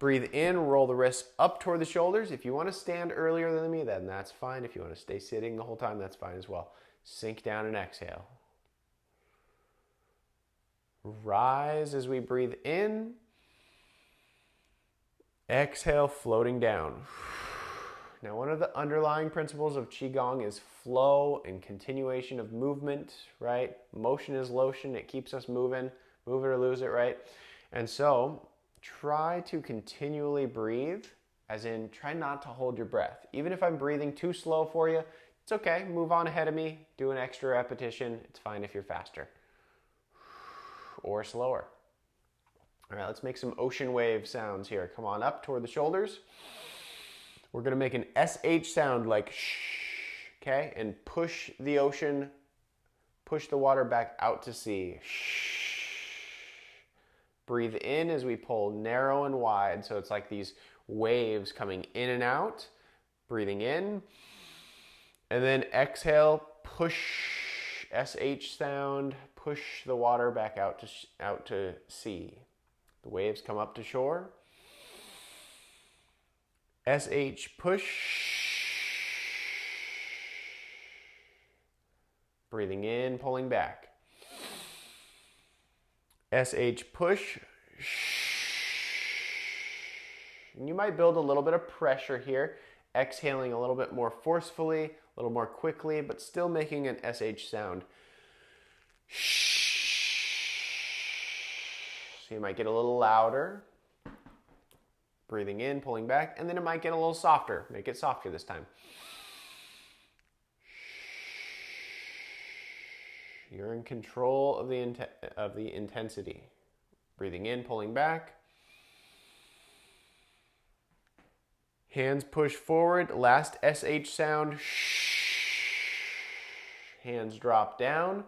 Breathe in, roll the wrists up toward the shoulders. If you want to stand earlier than me, then that's fine. If you want to stay sitting the whole time, that's fine as well. Sink down and exhale. Rise as we breathe in. Exhale, floating down. Now, one of the underlying principles of Qi Gong is flow and continuation of movement, right? Motion is lotion. It keeps us moving. Move it or lose it, right? And so, try to continually breathe, as in try not to hold your breath. Even if I'm breathing too slow for you, it's okay. Move on ahead of me. Do an extra repetition. It's fine if you're faster or slower. All right, let's make some ocean wave sounds here. Come on up toward the shoulders. We're going to make an SH sound like shh, okay? And push the ocean, push the water back out to sea. Shh. Breathe in as we pull narrow and wide. So it's like these waves coming in and out. Breathing in. And then exhale, push, SH sound, push the water back out to sea. The waves come up to shore. SH, push. Breathing in, pulling back. SH, push. And you might build a little bit of pressure here, exhaling a little bit more forcefully, a little more quickly, but still making an SH sound. So you might get a little louder. Breathing in, pulling back, and then it might get a little softer. Make it softer this time. You're in control of the intensity. Breathing in, pulling back. Hands push forward. Last SH sound. Hands drop down,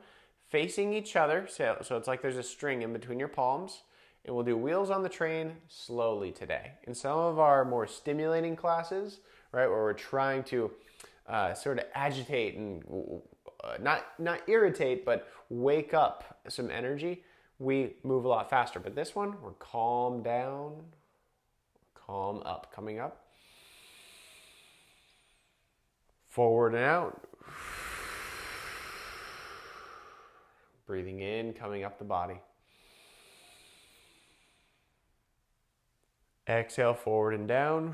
facing each other. So it's like there's a string in between your palms. And we'll do wheels on the train slowly today. In some of our more stimulating classes, right, where we're trying to sort of agitate and not irritate, but wake up some energy, we move a lot faster. But this one, we're calm down, calm up, coming up. Forward and out. Breathing in, coming up the body. Exhale, forward and down.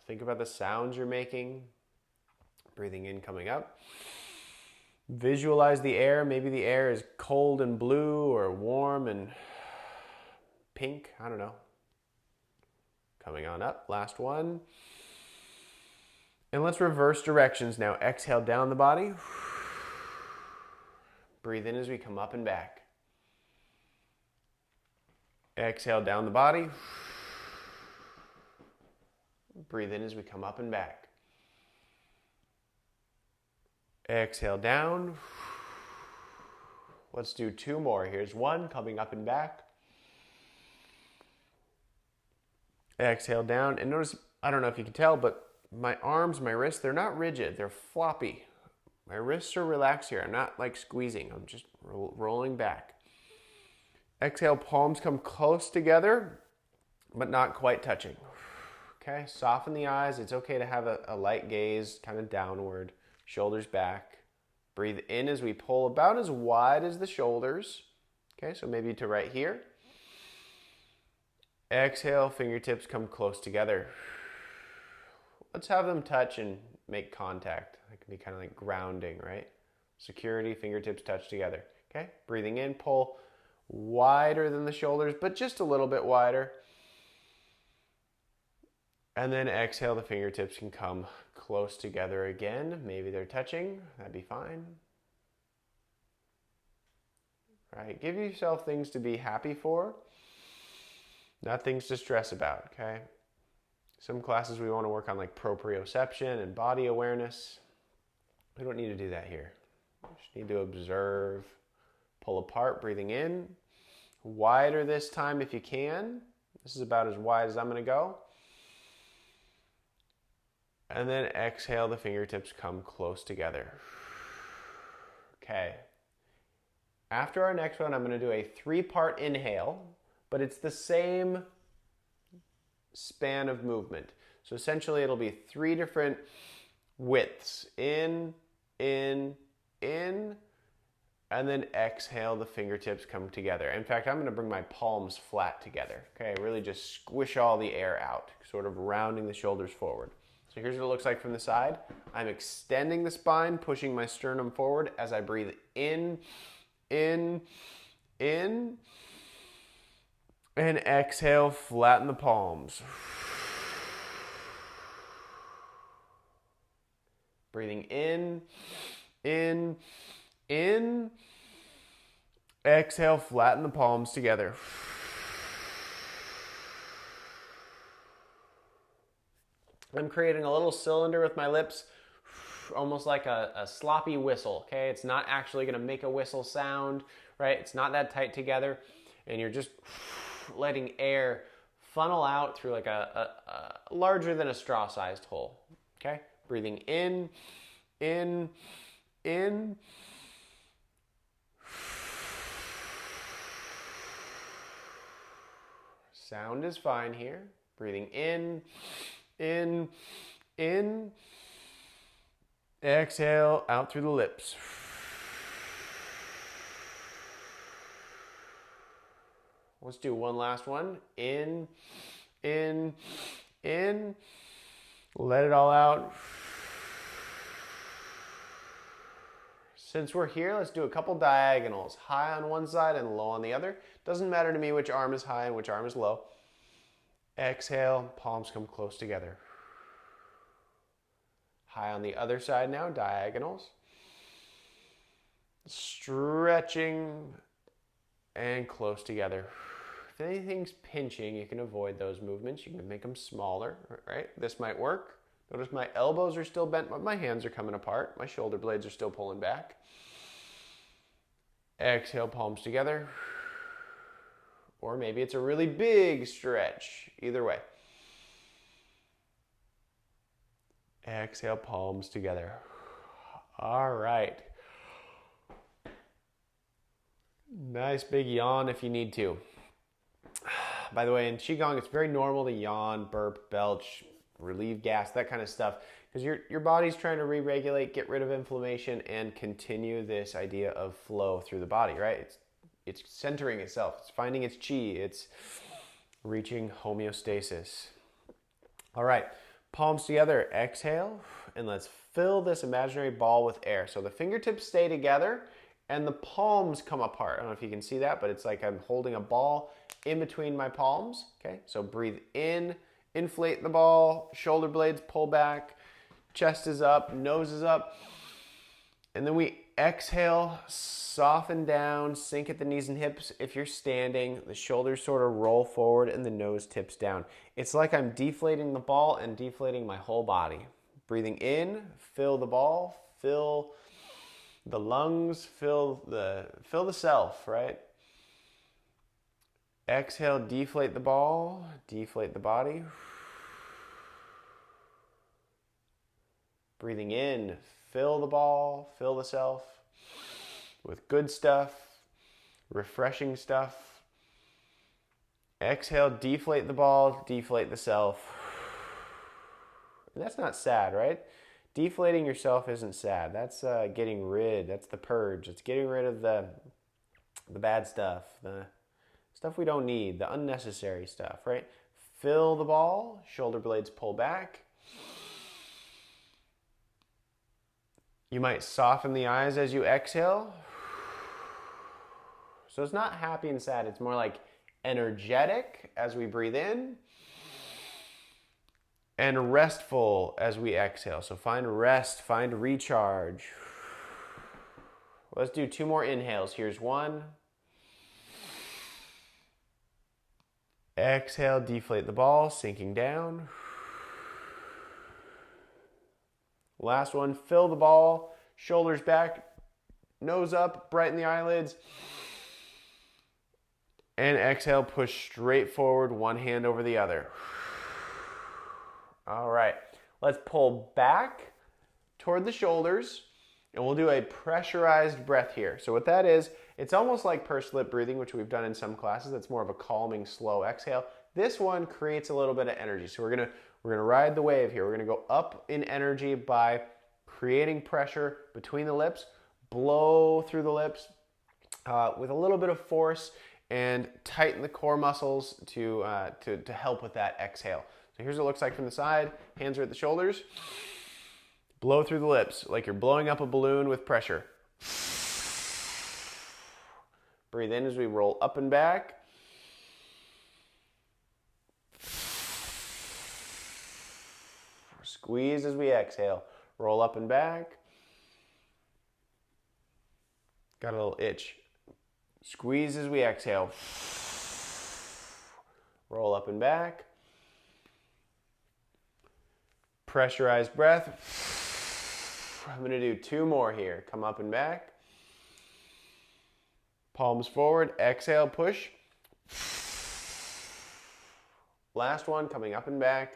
Think about the sounds you're making. Breathing in, coming up. Visualize the air. Maybe the air is cold and blue or warm and pink. I don't know. Coming on up. Last one. And let's reverse directions now. Exhale down the body. Breathe in as we come up and back. Exhale down the body. Breathe in as we come up and back. Exhale down. Let's do two more. Here's one, coming up and back. Exhale down. And notice, I don't know if you can tell, but my arms, my wrists, they're not rigid. They're floppy. My wrists are relaxed here. I'm not like squeezing. I'm just rolling back. Exhale, palms come close together, but not quite touching. Okay, soften the eyes. It's okay to have a light gaze, kind of downward, shoulders back. Breathe in as we pull about as wide as the shoulders. Okay, so maybe to right here. Exhale, fingertips come close together. Let's have them touch and make contact. It can be kind of like grounding, right? Security, fingertips touch together. Okay, breathing in, pull wider than the shoulders, but just a little bit wider. And then exhale, the fingertips can come close together again. Maybe they're touching, that'd be fine. Right, give yourself things to be happy for, not things to stress about, okay? Some classes we want to work on like proprioception and body awareness. We don't need to do that here. We just need to observe. Pull apart, breathing in. Wider this time if you can. This is about as wide as I'm going to go. And then exhale, the fingertips come close together. Okay. After our next one, I'm going to do a 3-part inhale. but it's the same span of movement. So essentially it'll be 3 different widths. In, and then exhale, the fingertips come together. In fact, I'm going to bring my palms flat together. Okay, really just squish all the air out, sort of rounding the shoulders forward. So here's what it looks like from the side. I'm extending the spine, pushing my sternum forward as I breathe in, and exhale, flatten the palms. Breathing in, exhale, flatten the palms together. I'm creating a little cylinder with my lips, almost like a sloppy whistle, okay? It's not actually gonna make a whistle sound, right? It's not that tight together, and you're just letting air funnel out through like a larger than a straw-sized hole, okay? Breathing in. Sound is fine here. Breathing in. Exhale, out through the lips. Let's do one last one. In. Let it all out. Since we're here, let's do a couple diagonals. High on one side and low on the other. Doesn't matter to me which arm is high and which arm is low. Exhale, palms come close together. High on the other side now, diagonals. Stretching and close together. If anything's pinching, you can avoid those movements. You can make them smaller, right? This might work. Notice my elbows are still bent, but my hands are coming apart. My shoulder blades are still pulling back. Exhale, palms together. Or maybe it's a really big stretch. Either way. Exhale, palms together. All right. Nice big yawn if you need to. By the way, in Qi Gong, it's very normal to yawn, burp, belch, relieve gas, that kind of stuff, because your body's trying to re-regulate, get rid of inflammation, and continue this idea of flow through the body, right? It's centering itself. It's finding its chi. It's reaching homeostasis. All right, palms together. Exhale, and let's fill this imaginary ball with air. So the fingertips stay together, and the palms come apart. I don't know if you can see that, but it's like I'm holding a ball in between my palms. Okay, so breathe in, inflate the ball, shoulder blades pull back, chest is up, nose is up. And then we exhale, soften down, sink at the knees and hips. If you're standing, the shoulders sort of roll forward and the nose tips down. It's like I'm deflating the ball and deflating my whole body. Breathing in, fill the ball, fill the lungs, fill the self, right? Exhale, deflate the ball, deflate the body. Breathing in, fill the ball, fill the self with good stuff, refreshing stuff. Exhale, deflate the ball, deflate the self. And that's not sad, right? Deflating yourself isn't sad. That's getting rid, that's the purge. It's getting rid of the bad stuff, the stuff we don't need, the unnecessary stuff, right? Fill the ball, shoulder blades pull back. You might soften the eyes as you exhale. So it's not happy and sad. It's more like energetic as we breathe in and restful as we exhale. So find rest, find recharge. Let's do 2 more inhales. Here's 1. Exhale, deflate the ball, sinking down. Last one, fill the ball, shoulders back, nose up, brighten the eyelids. And exhale, push straight forward, one hand over the other. All right, let's pull back toward the shoulders, and we'll do a pressurized breath here. So what that is It's almost like pursed lip breathing, which we've done in some classes. That's more of a calming, slow exhale. This one creates a little bit of energy. So we're gonna ride the wave here. We're gonna go up in energy by creating pressure between the lips, blow through the lips with a little bit of force, and tighten the core muscles to help with that exhale. So here's what it looks like from the side. Hands are at the shoulders. Blow through the lips like you're blowing up a balloon with pressure. Breathe in as we roll up and back. Squeeze as we exhale. Roll up and back. Got a little itch. Squeeze as we exhale. Roll up and back. Pressurized breath. I'm going to do 2 more here. Come up and back. Palms forward. Exhale, push. Last one, coming up and back.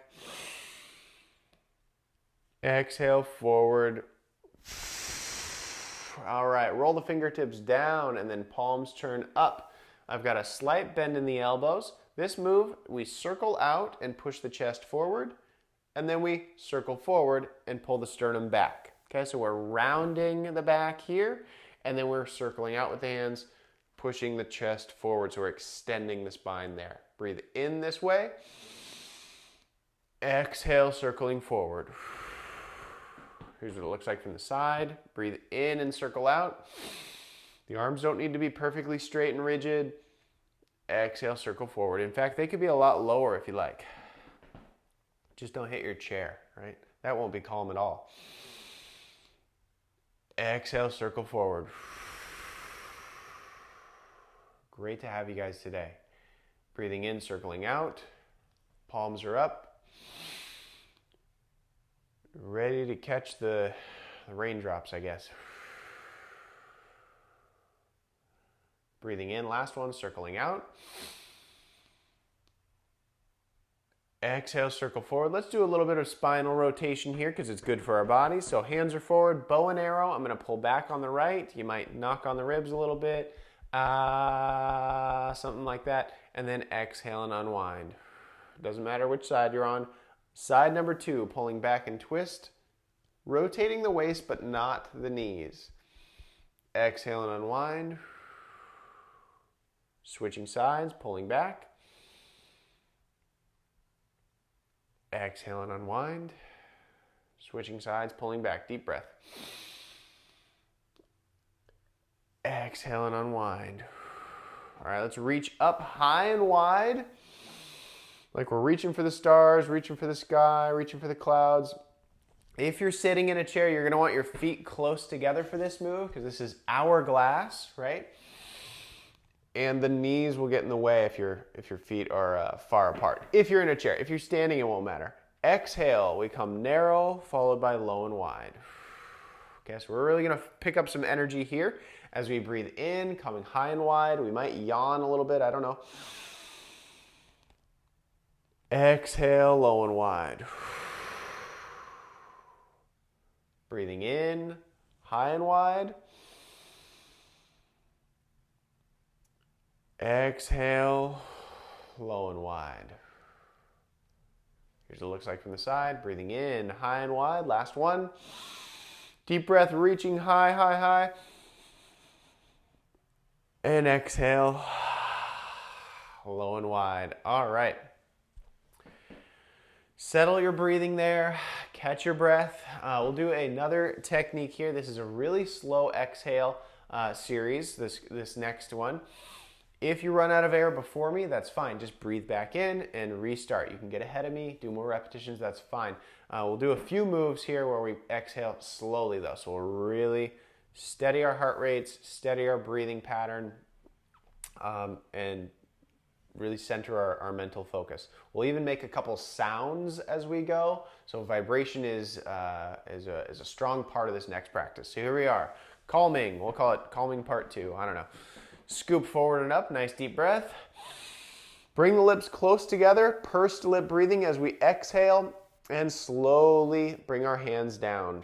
Exhale, forward. All right, roll the fingertips down and then palms turn up. I've got a slight bend in the elbows. This move, we circle out and push the chest forward, and then we circle forward and pull the sternum back. Okay, so we're rounding the back here, and then we're circling out with the hands, pushing the chest forward, so we're extending the spine there. Breathe in this way. Exhale, circling forward. Here's what it looks like from the side. Breathe in and circle out. The arms don't need to be perfectly straight and rigid. Exhale, circle forward. In fact, they could be a lot lower if you like. Just don't hit your chair, right? That won't be calm at all. Exhale, circle forward. Great to have you guys today. Breathing in, circling out. Palms are up. Ready to catch the raindrops, I guess. Breathing in, last one, circling out. Exhale, circle forward. Let's do a little bit of spinal rotation here because it's good for our bodies. So hands are forward, bow and arrow. I'm going to pull back on the right. You might knock on the ribs a little bit. Something like that. And then exhale and unwind. Doesn't matter which side you're on. Side number 2, pulling back and twist. Rotating the waist but not the knees. Exhale and unwind. Switching sides, pulling back. Exhale and unwind. Switching sides, pulling back. Deep breath. Exhale and unwind. All right, let's reach up high and wide. Like we're reaching for the stars, reaching for the sky, reaching for the clouds. If you're sitting in a chair, you're going to want your feet close together for this move because this is hourglass, right? And the knees will get in the way if your feet are far apart. If you're in a chair. If you're standing, it won't matter. Exhale, we come narrow, followed by low and wide. Okay, so we're really going to pick up some energy here as we breathe in, coming high and wide. We might yawn a little bit, I don't know. Exhale, low and wide. Breathing in, high and wide. Exhale, low and wide. Here's what it looks like from the side. Breathing in, high and wide. Last one. Deep breath, reaching high, high, high. And exhale, low and wide. All right. Settle your breathing there. Catch your breath. We'll do another technique here. This is a really slow exhale series, this next one. If you run out of air before me, that's fine. Just breathe back in and restart. You can get ahead of me, do more repetitions, that's fine. We'll do a few moves here where we exhale slowly though. So we'll really steady our heart rates, steady our breathing pattern, and really center our mental focus. We'll even make a couple sounds as we go. So vibration is a strong part of this next practice. So here we are. Calming. We'll call it calming part 2. I don't know. Scoop forward and up. Nice deep breath. Bring the lips close together. Pursed lip breathing as we exhale and slowly bring our hands down.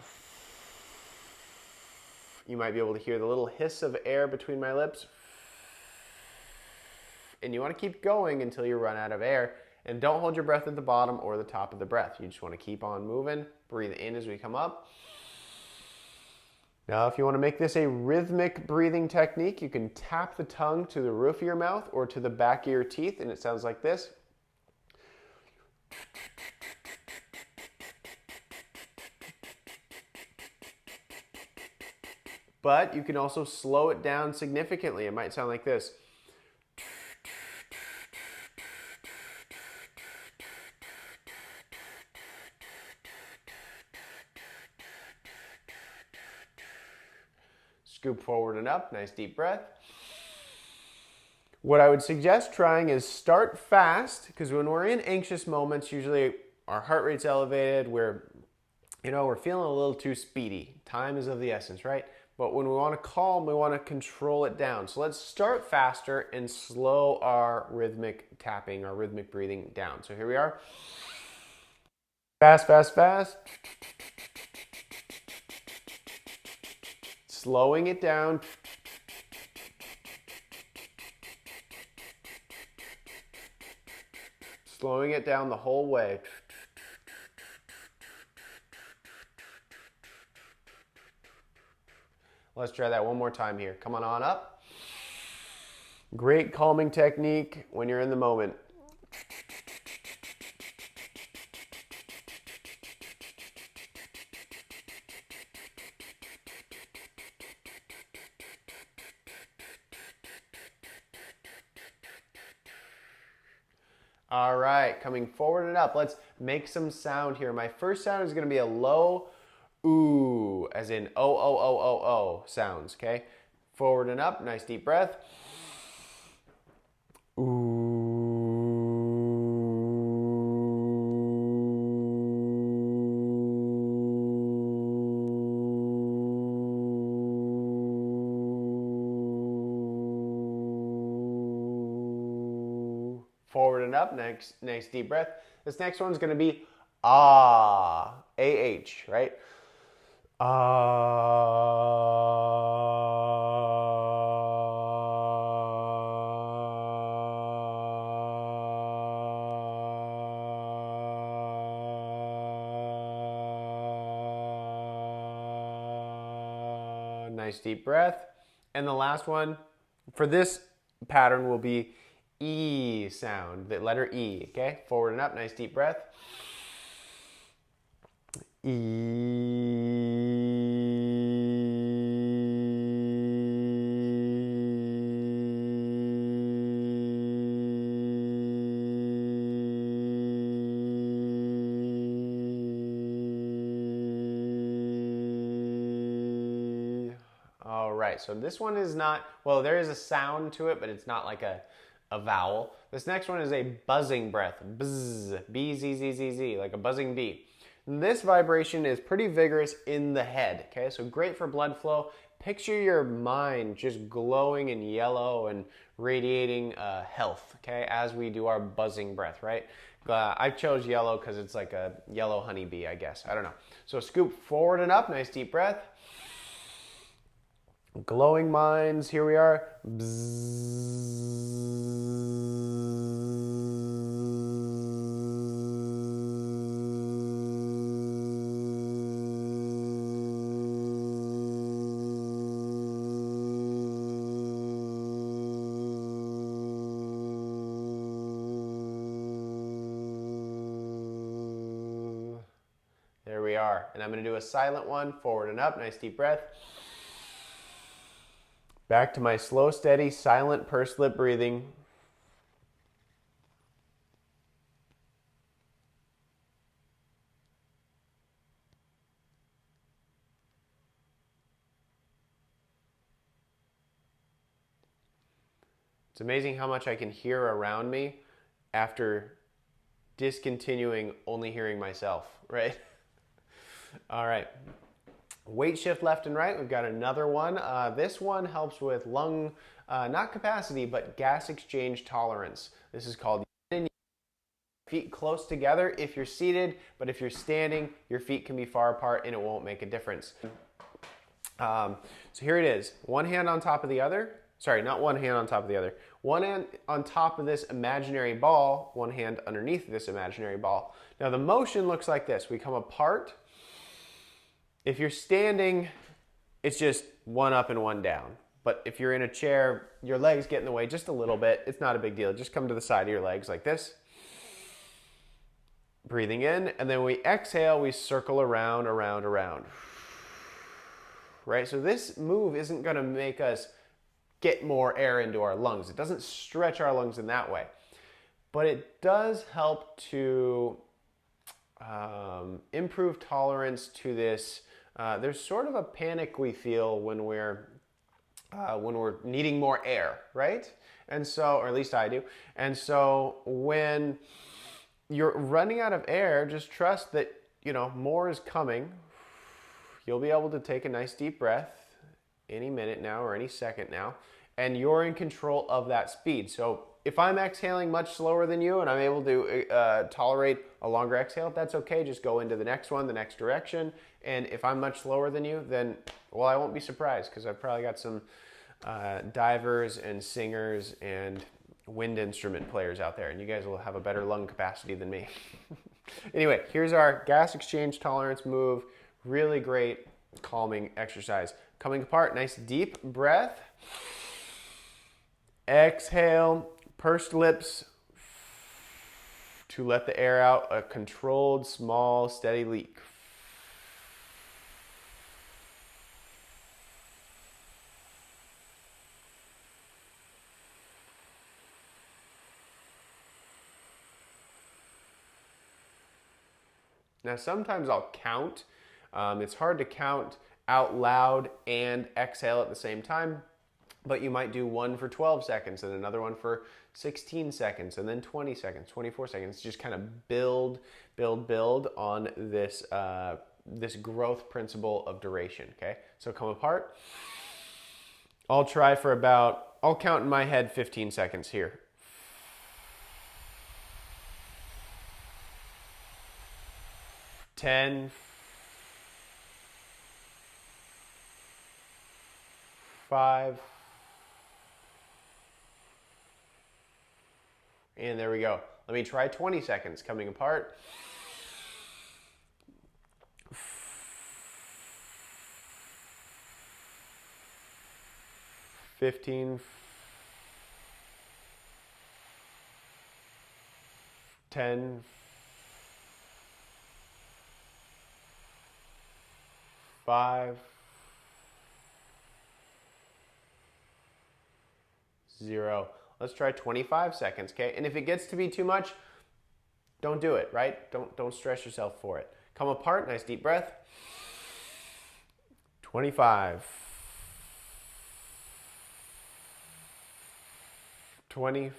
You might be able to hear the little hiss of air between my lips. And you want to keep going until you run out of air. And don't hold your breath at the bottom or the top of the breath. You just want to keep on moving. Breathe in as we come up. Now, if you want to make this a rhythmic breathing technique, you can tap the tongue to the roof of your mouth or to the back of your teeth, and it sounds like this. But you can also slow it down significantly. It might sound like this. Scoop forward and up, nice deep breath. What I would suggest trying is start fast, because when we're in anxious moments, usually our heart rate's elevated, we're feeling a little too speedy. Time is of the essence, right? But when we want to calm, we want to control it down. So let's start faster and slow our rhythmic tapping, our rhythmic breathing down. So here we are. Fast, fast, fast. Slowing it down. Slowing it down the whole way. Let's try that one more time here. Come on up. Great calming technique when you're in the moment. All right, coming forward and up. Let's make some sound here. My first sound is going to be a low ooh, as in oh sounds, okay? Forward and up, nice deep breath. Ooh. Forward and up, nice deep breath. This next one's going to be ah, A-H, right? Nice deep breath. And the last one for this pattern will be E sound, the letter E, okay? Forward and up, nice deep breath. E. All right, so this one is not, well, there is a sound to it, but it's not like a vowel. This next one is a buzzing breath. Bzz, B-Z-Z-Z-Z, like a buzzing bee. And this vibration is pretty vigorous in the head, okay? So great for blood flow. Picture your mind just glowing in yellow and radiating health, okay, as we do our buzzing breath, right? I chose yellow because it's like a yellow honeybee, I guess. I don't know. So scoop forward and up, nice deep breath. Glowing minds, here we are. There we are. And I'm going to do a silent one, forward and up, nice deep breath. Back to my slow, steady, silent pursed lip breathing. It's amazing how much I can hear around me after discontinuing only hearing myself, right? All right. Weight shift left and right. We've got another one. This one helps with lung, not capacity, but gas exchange tolerance. This is called yin and yang. Feet close together if you're seated, but if you're standing, your feet can be far apart and it won't make a difference. So here it is. One hand on top of the other. Sorry, not one hand on top of the other. One hand on top of this imaginary ball, one hand underneath this imaginary ball. Now the motion looks like this. We come apart. If you're standing, it's just one up and one down. But if you're in a chair, your legs get in the way just a little bit. It's not a big deal. Just come to the side of your legs like this. Breathing in, and then we exhale, we circle around, around, around. Right? So this move isn't going to make us get more air into our lungs. It doesn't stretch our lungs in that way. But it does help to improve tolerance to this. There's sort of a panic we feel when we're needing more air, right? And so, or at least I do. And so when you're running out of air, just trust that, more is coming. You'll be able to take a nice deep breath any minute now or any second now, and you're in control of that speed. So if I'm exhaling much slower than you and I'm able to tolerate a longer exhale, that's okay. Just go into the next one, the next direction. And if I'm much slower than you, then, well, I won't be surprised because I've probably got some divers and singers and wind instrument players out there, and you guys will have a better lung capacity than me. Anyway, here's our gas exchange tolerance move. Really great calming exercise. Coming apart, nice deep breath. Exhale, pursed lips to let the air out. A controlled, small, steady leak. Now sometimes I'll count. It's hard to count out loud and exhale at the same time, but you might do one for 12 seconds and another one for 16 seconds and then 20 seconds, 24 seconds. Just kind of build on this, this growth principle of duration, okay? So come apart. I'll try for I'll count in my head 15 seconds here. 10, 5, and there we go. Let me try 20 seconds coming apart. 15, 10, 5, 0. Let's try 25 seconds, okay? And if it gets to be too much, don't do it, right? Don't stress yourself for it. Come apart, nice deep breath. 25. 20.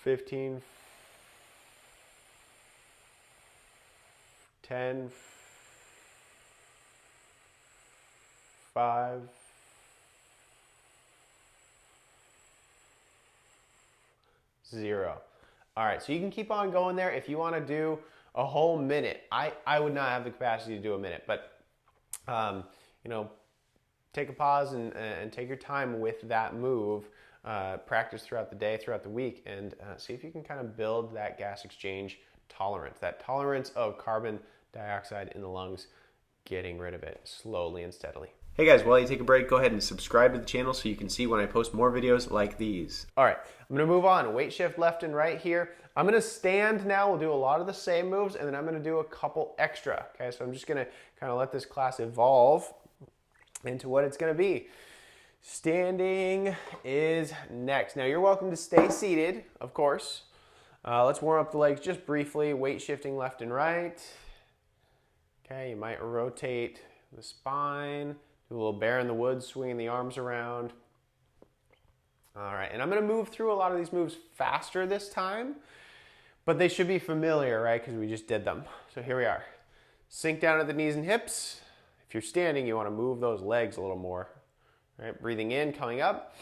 15. 10, 5, 0. All right, so you can keep on going there. If you want to do a whole minute, I would not have the capacity to do a minute, but take a pause and take your time with that move. Practice throughout the day, throughout the week, and see if you can kind of build that gas exchange tolerance, that tolerance of carbon dioxide in the lungs, getting rid of it slowly and steadily. Hey guys, while you take a break, go ahead and subscribe to the channel so you can see when I post more videos like these. All right, I'm gonna move on. Weight shift left and right here. I'm gonna stand now. We'll do a lot of the same moves, and then I'm gonna do a couple extra. Okay, so I'm just gonna kind of let this class evolve into what it's gonna be. Standing is next. Now you're welcome to stay seated, of course. Let's warm up the legs just briefly. Weight shifting left and right. Okay, you might rotate the spine, do a little bear in the woods, swinging the arms around. All right, and I'm gonna move through a lot of these moves faster this time, but they should be familiar, right? Because we just did them. So here we are. Sink down at the knees and hips. If you're standing, you wanna move those legs a little more. All right, breathing in, coming up.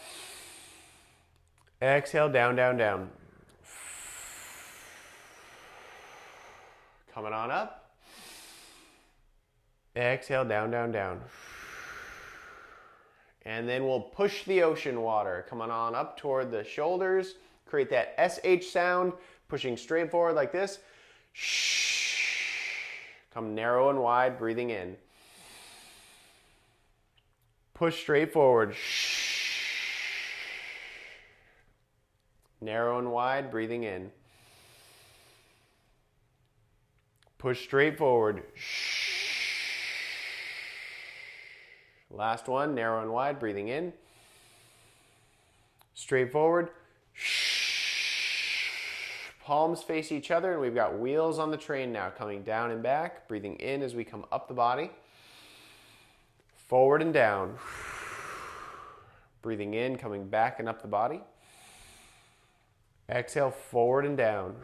Exhale, down, down, down. Coming on up. Exhale, down, down, down. And then we'll push the ocean water. Coming on up toward the shoulders. Create that SH sound, pushing straight forward like this. Come narrow and wide, breathing in. Push straight forward. Narrow and wide, breathing in. Push straight forward. Last one, narrow and wide, breathing in. Straight forward. Palms face each other, and we've got wheels on the train now, coming down and back, breathing in as we come up the body. Forward and down. Breathing in, coming back and up the body. Exhale, forward and down.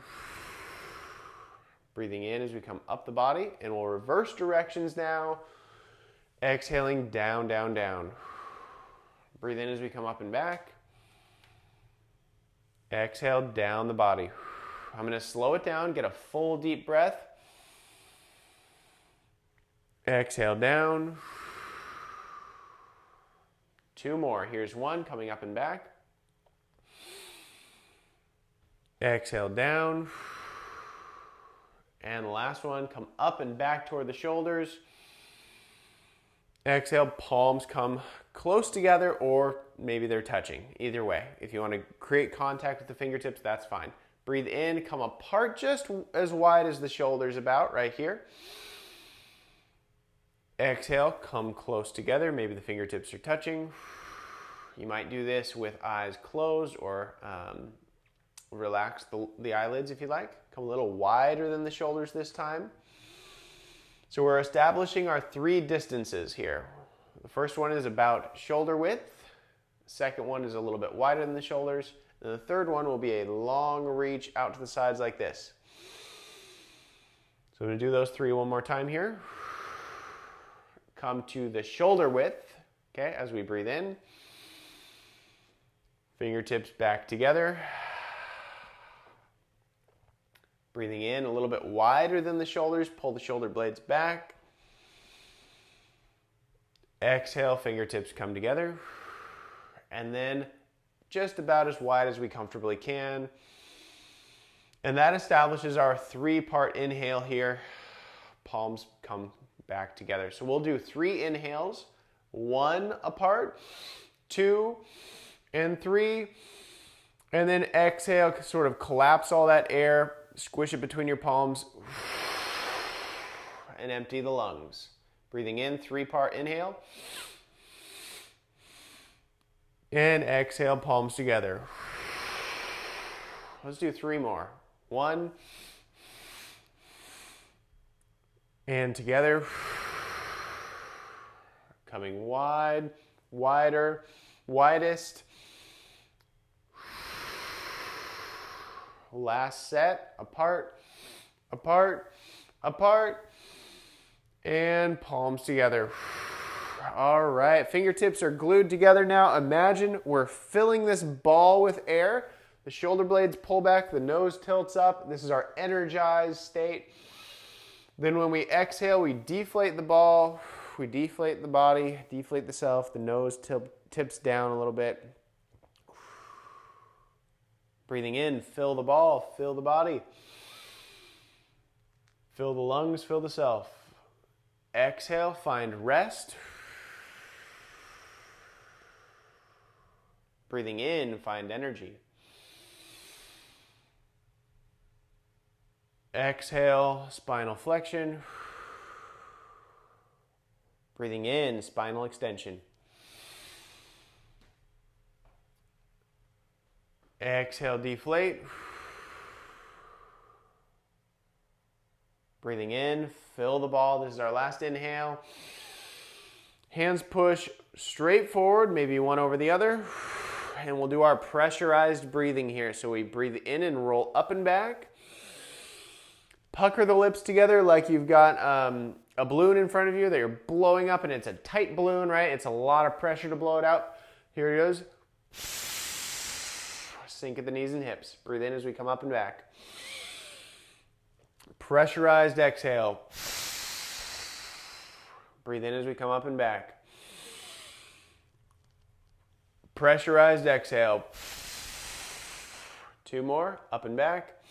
Breathing in as we come up the body, and we'll reverse directions now. Exhaling, down, down, down. Breathe in as we come up and back. Exhale, down the body. I'm going to slow it down, get a full deep breath. Exhale, down. 2 more. Here's 1, coming up and back. Exhale, down. And the last one, come up and back toward the shoulders. Exhale, palms come close together, or maybe they're touching. Either way, if you want to create contact with the fingertips, that's fine. Breathe in, come apart just as wide as the shoulders about, right here. Exhale, come close together. Maybe the fingertips are touching. You might do this with eyes closed, or relax the eyelids if you like. Come a little wider than the shoulders this time. So we're establishing our 3 distances here. The first one is about shoulder width. The second one is a little bit wider than the shoulders. And the third one will be a long reach out to the sides like this. So I'm going to do those 3 one more time here. Come to the shoulder width, okay, as we breathe in. Fingertips back together. Breathing in a little bit wider than the shoulders, pull the shoulder blades back. Exhale, fingertips come together. And then just about as wide as we comfortably can. And that establishes our 3-part inhale here. Palms come back together. So we'll do 3 inhales, 1 apart, 2, and 3. And then exhale, sort of collapse all that air. Squish it between your palms and empty the lungs. Breathing in, 3-part inhale. And exhale, palms together. Let's do 3 more. 1. And together. Coming wide, wider, widest. Last set, apart, apart, apart, and palms together. All right, fingertips are glued together now. Imagine we're filling this ball with air. The shoulder blades pull back, the nose tilts up. This is our energized state. Then when we exhale, we deflate the ball, we deflate the body, deflate the self, the nose tips down a little bit. Breathing in, fill the ball, fill the body. Fill the lungs, fill the self. Exhale, find rest. Breathing in, find energy. Exhale, spinal flexion. Breathing in, spinal extension. Exhale, deflate. Breathing in, fill the ball. This is our last inhale. Hands push straight forward, maybe one over the other. And we'll do our pressurized breathing here. So we breathe in and roll up and back. Pucker the lips together like you've got a balloon in front of you that you're blowing up, and it's a tight balloon, right? It's a lot of pressure to blow it out. Here it goes. Sink at the knees and hips. Breathe in as we come up and back. Pressurized exhale. Breathe in as we come up and back. Pressurized exhale. 2 more, up and back.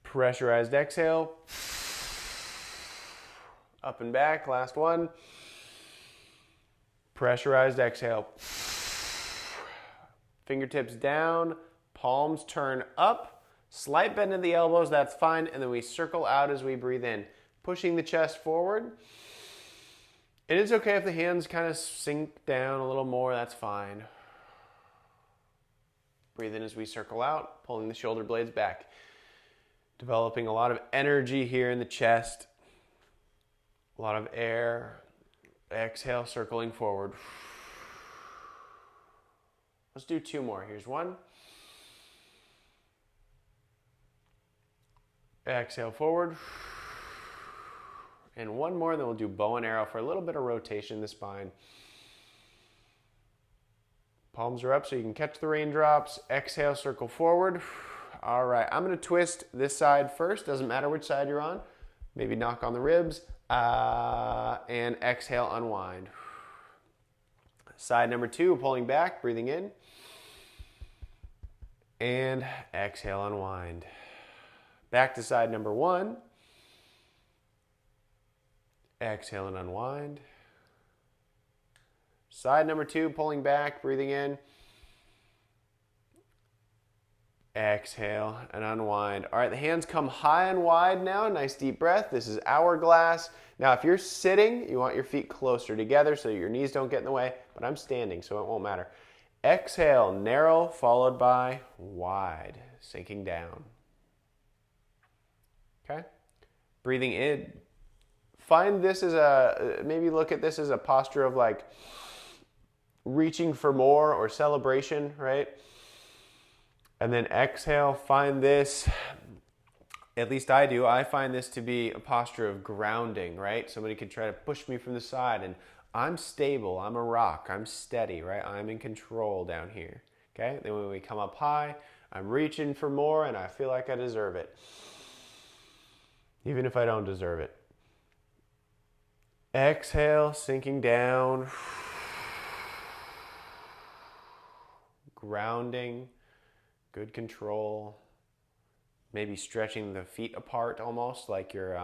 Pressurized exhale. Up and back, last one. Pressurized exhale. Fingertips down, palms turn up. Slight bend in the elbows, that's fine. And then we circle out as we breathe in, pushing the chest forward. It is okay if the hands kind of sink down a little more, that's fine. Breathe in as we circle out, pulling the shoulder blades back. Developing a lot of energy here in the chest. A lot of air. Exhale, circling forward. Let's do 2 more. Here's 1. Exhale forward. And 1 more, then we'll do bow and arrow for a little bit of rotation in the spine. Palms are up so you can catch the raindrops. Exhale, circle forward. All right, I'm going to twist this side first. Doesn't matter which side you're on. Maybe knock on the ribs. And exhale, unwind. Side number 2, pulling back, breathing in. And exhale, unwind. Back to side number 1. Exhale and unwind. Side number 2, pulling back, breathing in. Exhale and unwind. All right, the hands come high and wide now. Nice deep breath. This is hourglass. Now, if you're sitting, you want your feet closer together so your knees don't get in the way, but I'm standing, so it won't matter. Exhale, narrow, followed by wide, sinking down. Okay? Breathing in. Find this as maybe look at this as a posture of like reaching for more or celebration, right? And then exhale, find this, at least I do, I find this to be a posture of grounding, right? Somebody could try to push me from the side and I'm stable, I'm a rock, I'm steady, right? I'm in control down here, okay? Then when we come up high, I'm reaching for more and I feel like I deserve it, even if I don't deserve it. Exhale, sinking down, grounding. Good control. Maybe stretching the feet apart almost like you're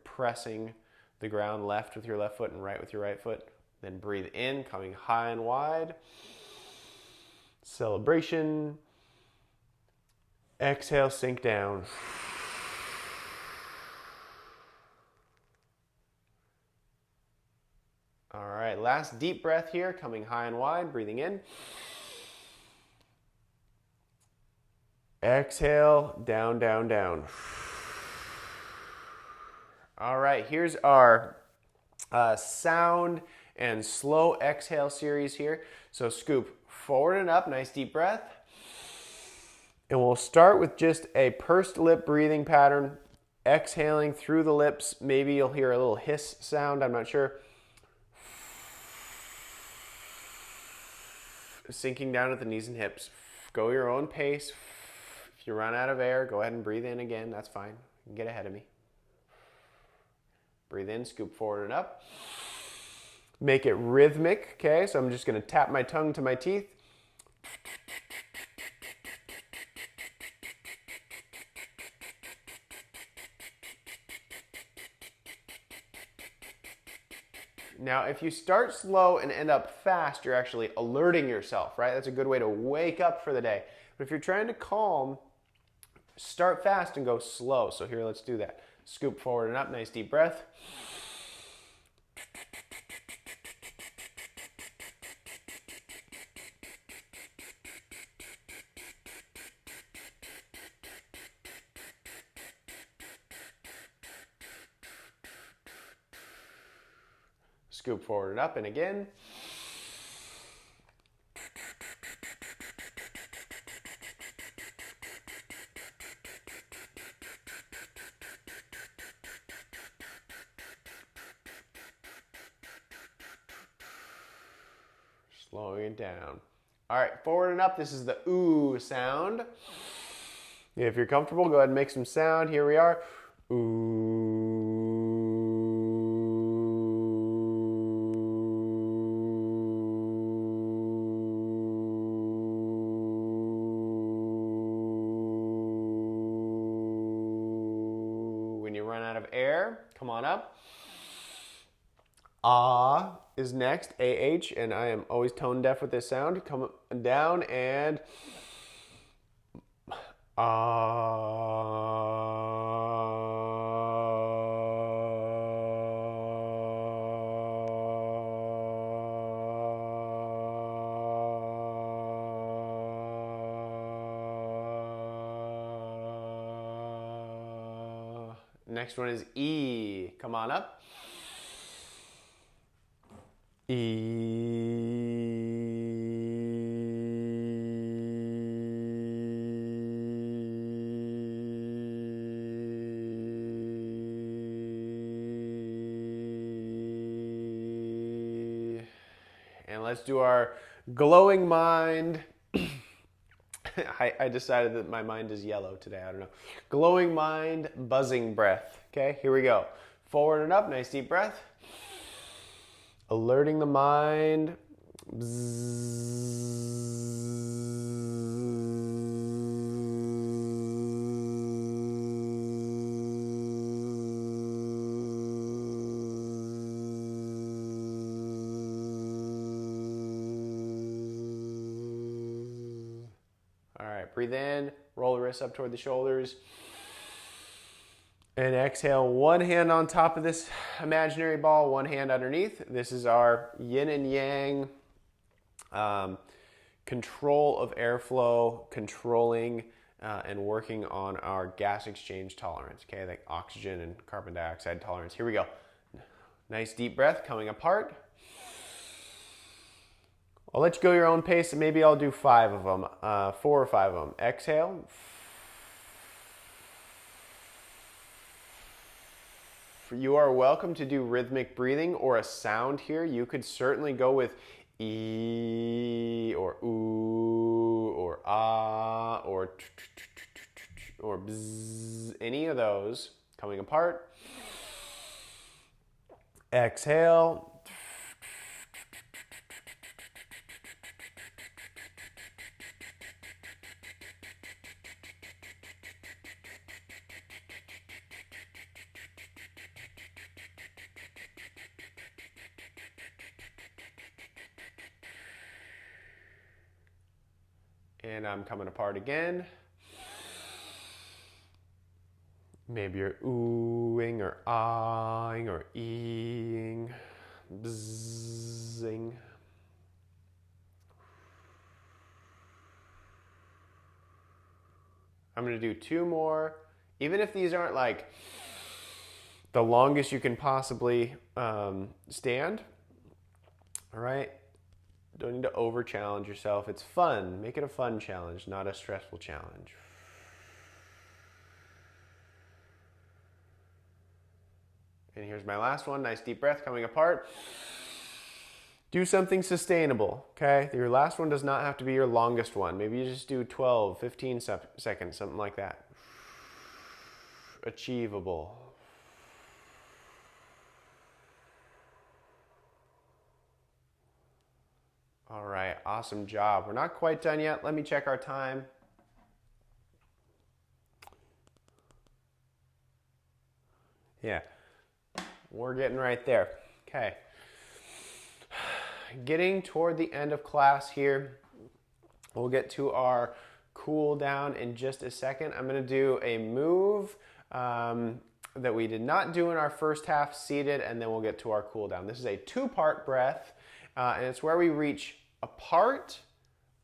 pressing the ground left with your left foot and right with your right foot. Then breathe in, coming high and wide. Celebration. Exhale, sink down. All right, last deep breath here, coming high and wide, breathing in. Exhale, down, down, down. All right, here's our sound and slow exhale series here. So scoop forward and up, nice deep breath. And we'll start with just a pursed lip breathing pattern, exhaling through the lips. Maybe you'll hear a little hiss sound, I'm not sure. Sinking down at the knees and hips. Go your own pace. If you run out of air, go ahead and breathe in again. That's fine. You can get ahead of me. Breathe in, scoop forward and up. Make it rhythmic, okay? So I'm just going to tap my tongue to my teeth. Now, if you start slow and end up fast, you're actually alerting yourself, right? That's a good way to wake up for the day. But if you're trying to calm, start fast and go slow. So here, let's do that. Scoop forward and up, nice deep breath. Scoop forward and up, and again. Slowing it down. All right, forward and up. This is the ooh sound. If you're comfortable, go ahead and make some sound. Here we are. Ooh. there. Come on up. Ah is next, AH, and I am always tone deaf with this sound. Come down and Next one is E. Come on up. E. And let's do our glowing mind. I decided that my mind is yellow today. I don't know. Glowing mind, buzzing breath. Okay, here we go. Forward and up, nice deep breath. Alerting the mind. All right, breathe in, roll the wrists up toward the shoulders. And exhale, one hand on top of this imaginary ball, one hand underneath. This is our yin and yang control of airflow, controlling and working on our gas exchange tolerance, okay, like oxygen and carbon dioxide tolerance. Here we go. Nice deep breath coming apart. I'll let you go your own pace, and maybe I'll do 5 of them, 4 or 5 of them. Exhale. You are welcome to do rhythmic breathing or a sound here. You could certainly go with E or ooh or ah or bzz, any of those. Coming apart. Exhale. And I'm coming apart again. Maybe you're oohing or ahing or eeing, bzzing. I'm going to do 2 more. Even if these aren't like the longest you can possibly stand, all right? Don't need to over-challenge yourself. It's fun. Make it a fun challenge, not a stressful challenge. And here's my last one. Nice deep breath coming apart. Do something sustainable, okay? Your last one does not have to be your longest one. Maybe you just do 12, 15 seconds, something like that. Achievable. All right, awesome job. We're not quite done yet. Let me check our time. Yeah, we're getting right there. Okay. Getting toward the end of class here. We'll get to our cool down in just a second. I'm going to do a move that we did not do in our first half, seated, and then we'll get to our cool down. This is a 2-part breath. And it's where we reach apart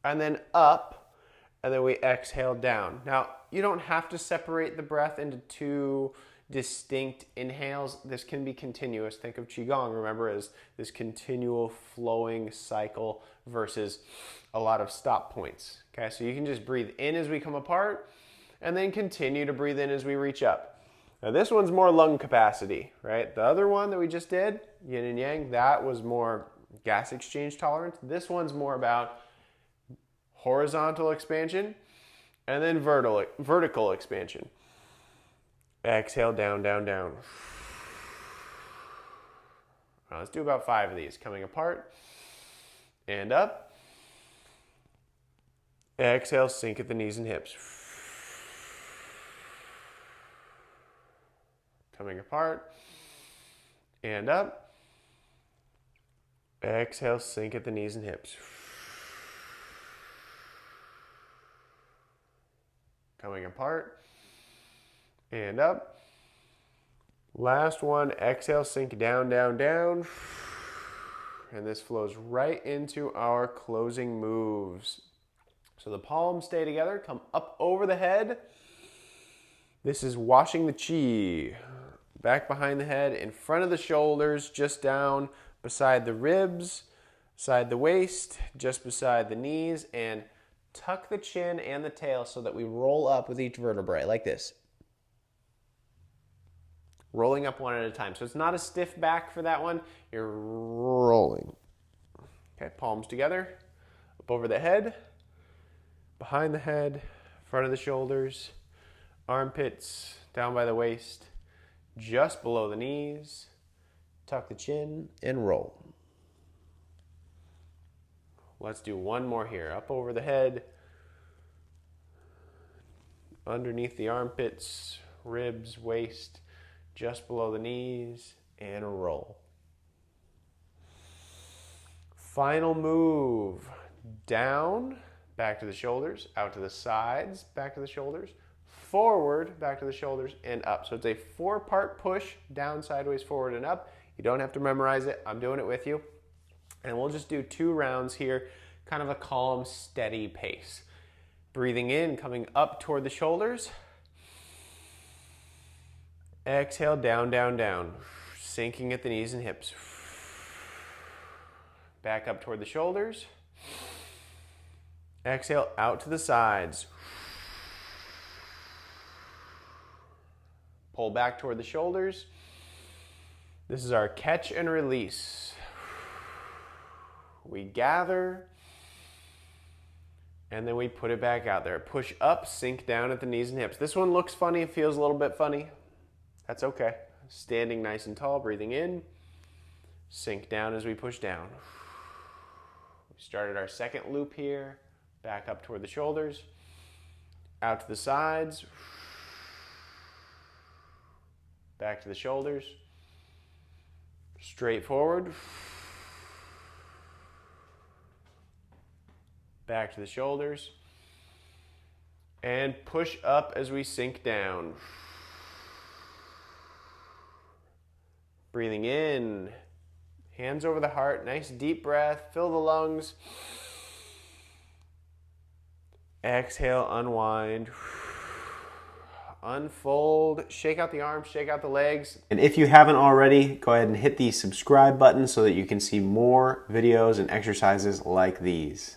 and then up, and then we exhale down. Now, you don't have to separate the breath into 2 distinct inhales. This can be continuous. Think of Qi Gong, remember, as this continual flowing cycle versus a lot of stop points. Okay, so you can just breathe in as we come apart and then continue to breathe in as we reach up. Now, this one's more lung capacity, right? The other one that we just did, yin and yang, that was more gas exchange tolerance. This one's more about horizontal expansion and then vertical expansion. Exhale, down, down, down. Now, let's do about 5 of these. Coming apart and up. Exhale, sink at the knees and hips. coming apart and up. Exhale, sink at the knees and hips. Coming apart and up. Last one, exhale, sink down, down, down. And this flows right into our closing moves. So the palms stay together, come up over the head. This is washing the chi. Back behind the head, in front of the shoulders, just down beside the ribs, beside the waist, just beside the knees, and tuck the chin and the tail so that we roll up with each vertebrae, like this. Rolling up one at a time. So it's not a stiff back for that one. You're rolling. Okay, palms together, up over the head, behind the head, front of the shoulders, armpits, down by the waist, just below the knees. Tuck the chin and roll. Let's do one more here. Up over the head, underneath the armpits, ribs, waist, just below the knees, and roll. Final move. Down, back to the shoulders, out to the sides, back to the shoulders, forward, back to the shoulders, and up. So it's a 4-part push, down, sideways, forward, and up. You don't have to memorize it. I'm doing it with you. And we'll just do 2 rounds here, kind of a calm, steady pace. Breathing in, coming up toward the shoulders. Exhale, down, down, down. Sinking at the knees and hips. Back up toward the shoulders. Exhale, out to the sides. Pull back toward the shoulders. This is our catch and release. We gather, and then we put it back out there. Push up, sink down at the knees and hips. This one looks funny, feels a little bit funny. That's okay. Standing nice and tall, breathing in. Sink down as we push down. We started our second loop here. Back up toward the shoulders. Out to the sides. Back to the shoulders. Straight forward. Back to the shoulders. And push up as we sink down. Breathing in. Hands over the heart. Nice deep breath. Fill the lungs. Exhale, unwind. Unfold, shake out the arms, shake out the legs. And if you haven't already, go ahead and hit the subscribe button so that you can see more videos and exercises like these.